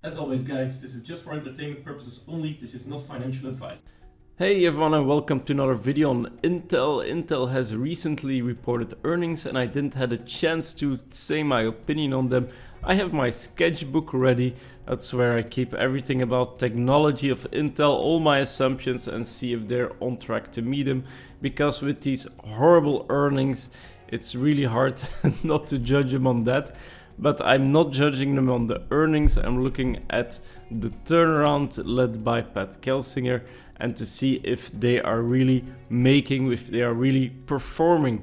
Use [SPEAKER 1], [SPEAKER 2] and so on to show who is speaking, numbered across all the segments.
[SPEAKER 1] As always guys, this is just for entertainment purposes only, this is not financial advice.
[SPEAKER 2] Hey everyone and welcome to another video on Intel. Intel has recently reported earnings and I didn't have a chance to say my opinion on them. I have my sketchbook ready, that's where I keep everything about technology of Intel, all my assumptions, and see if they're on track to meet them. Because with these horrible earnings, it's really hard not to judge them on that. But I'm not judging them on the earnings, I'm looking at the turnaround led by Pat Gelsinger and to see if they are really if they are really performing.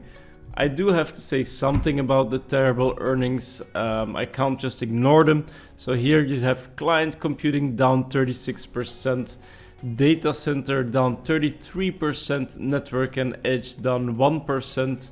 [SPEAKER 2] I do have to say something about the terrible earnings, I can't just ignore them. So here you have client computing down 36%, data center down 33%, network and edge down 1%.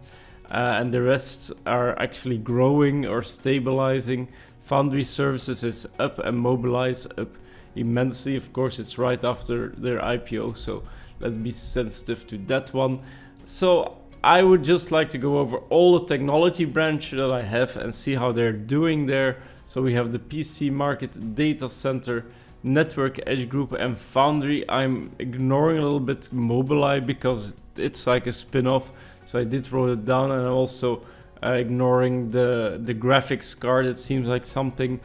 [SPEAKER 2] And the rest are actually growing or stabilizing. Foundry services is up and Mobilize up immensely. Of course, it's right after their IPO, so let's be sensitive to that one. So I would just like to go over all the technology branch that I have and see how they're doing there. So we have the PC market, data center, network edge group and Foundry. I'm ignoring a little bit Mobilize because it's like a spin-off. So I did wrote it down, and I'm also ignoring the graphics card. It seems like something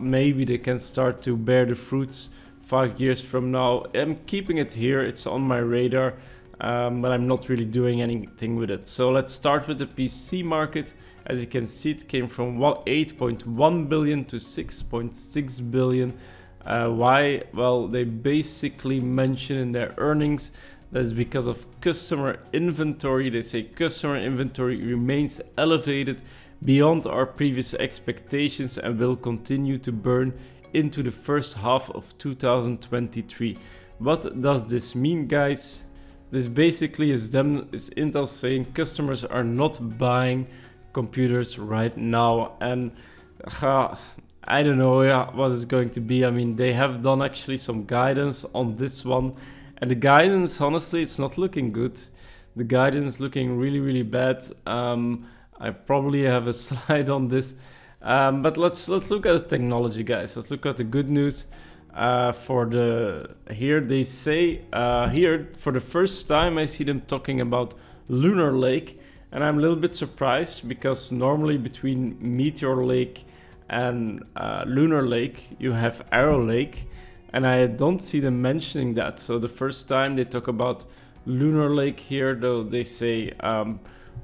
[SPEAKER 2] maybe they can start to bear the fruits 5 years from now. I'm keeping it here, it's on my radar, but I'm not really doing anything with it. So let's start with the PC market. As you can see, it came from 8.1 billion to 6.6 billion. Why? Well, they basically mention in their earnings that's because of customer inventory. They say customer inventory remains elevated beyond our previous expectations and will continue to burn into the first half of 2023. What does this mean, guys? This basically is Intel saying customers are not buying computers right now, and I don't know what it's going to be. I mean, they have done actually some guidance on this one. And the guidance, honestly, it's not looking good. The guidance is looking really bad. I probably have a slide on this. But let's look at the technology, guys. Let's look at the good news. Here they say, here for the first time I see them talking about Lunar Lake. And I'm a little bit surprised because normally between Meteor Lake and Lunar Lake, you have Arrow Lake. And I don't see them mentioning that. So the first time they talk about Lunar Lake here, though, they say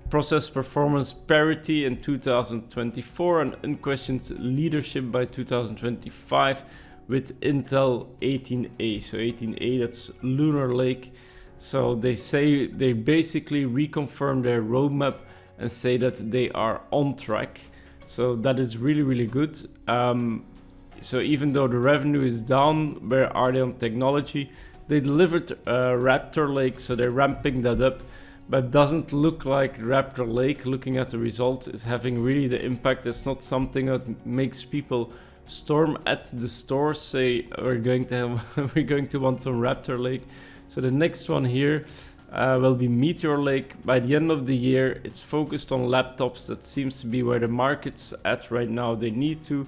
[SPEAKER 2] process performance parity in 2024 and unquestioned leadership by 2025 with Intel 18A. So 18A, that's Lunar Lake. So they say they basically reconfirm their roadmap and say that they are on track. So that is really good. So even though the revenue is down, where are they on technology? They delivered Raptor Lake, so they're ramping that up, but doesn't look like Raptor Lake, looking at the results, is having really the impact. It's not something that makes people storm at the store, say we're going to want some Raptor Lake. So the next one here will be Meteor Lake. By the end of the year, it's focused on laptops. That seems to be where the market's at right now. They need to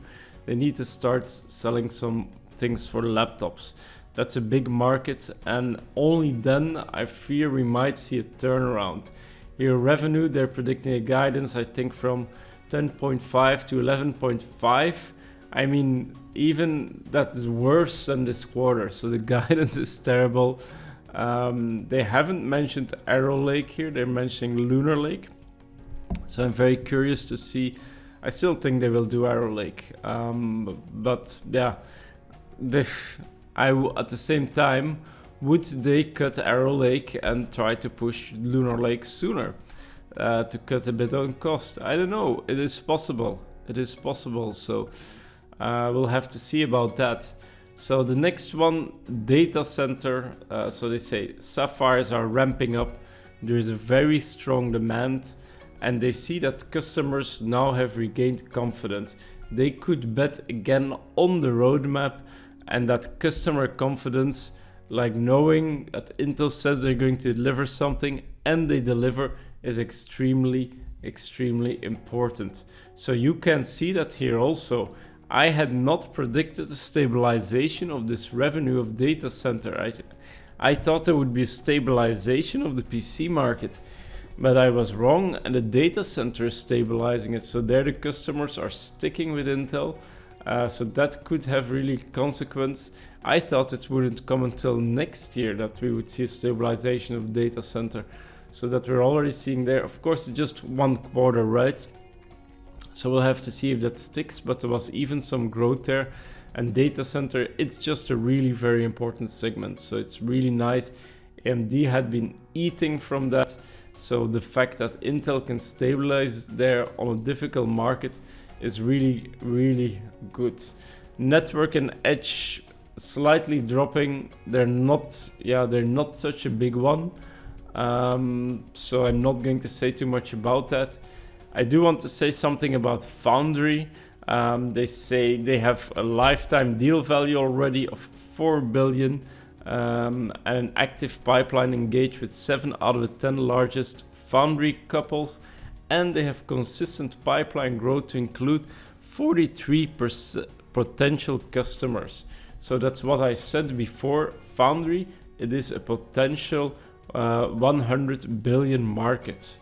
[SPEAKER 2] start selling some things for the laptops. That's a big market, and only then I fear we might see a turnaround. Here revenue, they're predicting a guidance, I think from 10.5 to 11.5. I mean, even that is worse than this quarter, so the guidance is terrible. They haven't mentioned Arrow Lake here, they're mentioning Lunar Lake. So I'm very curious to see. I still think they will do Arrow Lake, but yeah, at the same time, would they cut Arrow Lake and try to push Lunar Lake sooner to cut a bit on cost? I don't know. It is possible. It is possible. So we'll have to see about that. So the next one, data center. So they say Sapphires are ramping up. There is a very strong demand. And they see that customers now have regained confidence. They could bet again on the roadmap, and that customer confidence, like knowing that Intel says they're going to deliver something and they deliver, is extremely important. So you can see that here also. I had not predicted the stabilization of this revenue of data center. I thought there would be a stabilization of the PC market, but I was wrong, and the data center is stabilizing it. So there the customers are sticking with Intel. So that could have really consequence. I thought it wouldn't come until next year that we would see a stabilization of data center. So that we're already seeing there. Of course, it's just 1 quarter, right? So we'll have to see if that sticks, but there was even some growth there. And data center, it's just a really very important segment. So it's really nice. AMD had been eating from that. So the fact that Intel can stabilize there on a difficult market is really, really good. Network and edge slightly dropping. They're not such a big one. So I'm not going to say too much about that. I do want to say something about Foundry. They say they have a lifetime deal value already of 4 billion and an active pipeline engaged with 7 out of the 10 largest Foundry couples. And they have consistent pipeline growth to include 43% potential customers. So that's what I said before. Foundry, it is a potential 100 billion market.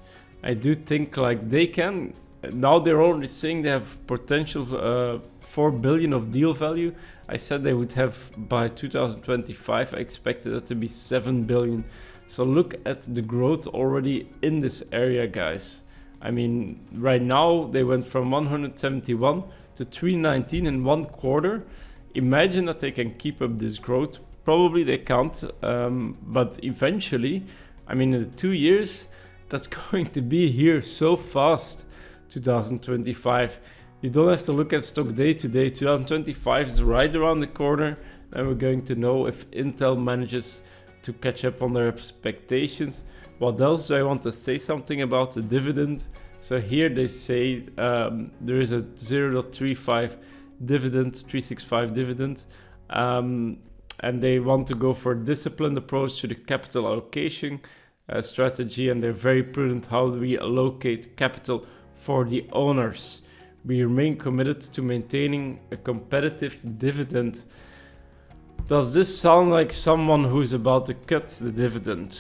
[SPEAKER 2] I do think like they can, now they're already saying they have potential 4 billion of deal value. I said they would have by 2025, I expected it to be 7 billion. So look at the growth already in this area, guys. I mean, right now they went from 171 to 319 in 1 quarter. Imagine that they can keep up this growth. Probably they can't, but eventually, I mean, in 2 years, that's going to be here so fast. 2025. You don't have to look at stock day to day. 2025 is right around the corner, and we're going to know if Intel manages to catch up on their expectations. What else do I want to say something about the dividend? So here they say there is a 0.35 dividend, 365 dividend, and they want to go for a disciplined approach to the capital allocation strategy, and they're very prudent how do we allocate capital for the owners. We remain committed to maintaining a competitive dividend. Does this sound like someone who's about to cut the dividend?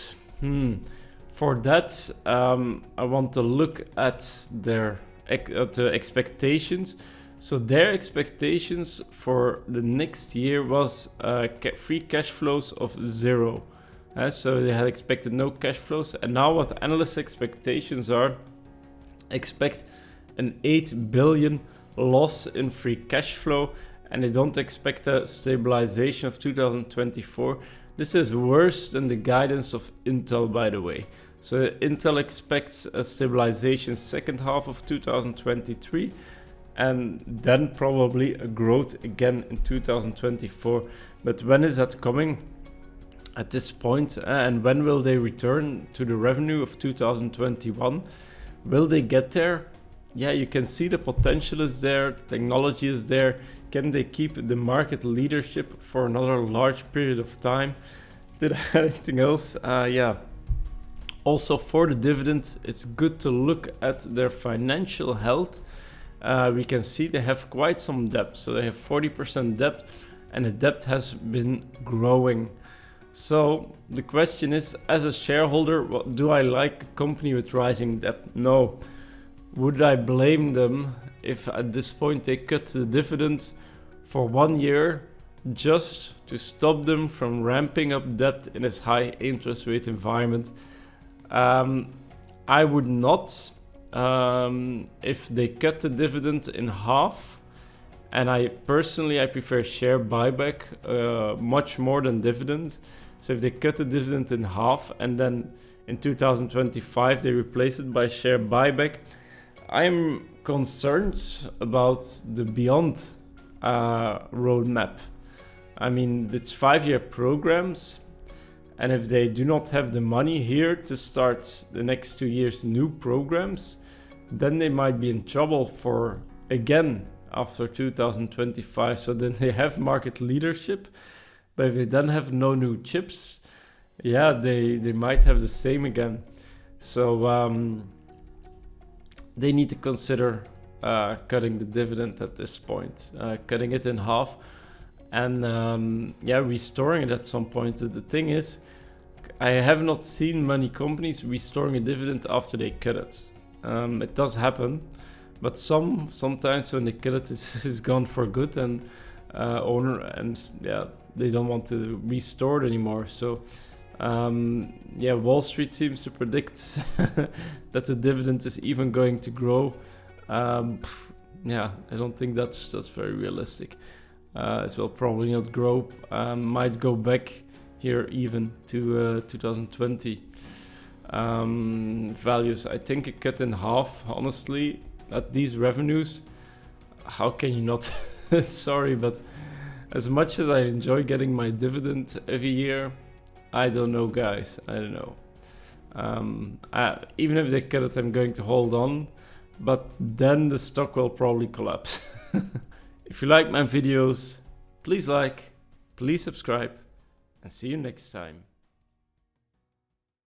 [SPEAKER 2] For that, I want to look at their expectations. So their expectations for the next year was free cash flows of 0. So they had expected no cash flows, and now what analysts' expectations are, expect an 8 billion loss in free cash flow, and they don't expect a stabilization of 2024. This is worse than the guidance of Intel, by the way. So Intel expects a stabilization second half of 2023, and then probably a growth again in 2024. But when is that coming? At this point, and when will they return to the revenue of 2021? Will they get there? Yeah, you can see the potential is there, technology is there. Can they keep the market leadership for another large period of time? Did I have anything else? Yeah. Also for the dividend, it's good to look at their financial health. We can see they have quite some debt. So they have 40% debt, and the debt has been growing. So the question is, as a shareholder, do I like a company with rising debt? No. Would I blame them if at this point they cut the dividend for 1 year just to stop them from ramping up debt in this high interest rate environment? I would not. If they cut the dividend in half, and I prefer share buyback much more than dividend. So if they cut the dividend in half and then in 2025 they replace it by share buyback, I'm concerned about the beyond roadmap. I mean, it's 5-year programs, and if they do not have the money here to start the next 2 years new programs, then they might be in trouble for again after 2025. So then they have market leadership, but if they then have no new chips, yeah, they might have the same again. So they need to consider cutting the dividend at this point, cutting it in half, and yeah, restoring it at some point. The thing is, I have not seen many companies restoring a dividend after they cut it. It does happen, but sometimes when they cut it, it's gone for good, and yeah, they don't want to restore it anymore. So yeah, Wall Street seems to predict that the dividend is even going to grow. Yeah, I don't think that's very realistic. It will probably not grow. Might go back here even to 2020 values. I think a cut in half, honestly, at these revenues. How can you not? Sorry, but as much as I enjoy getting my dividend every year, I don't know, guys. I don't know. Even if they cut it, I'm going to hold on, but then the stock will probably collapse. If you like my videos, please like, please subscribe, and see you next time.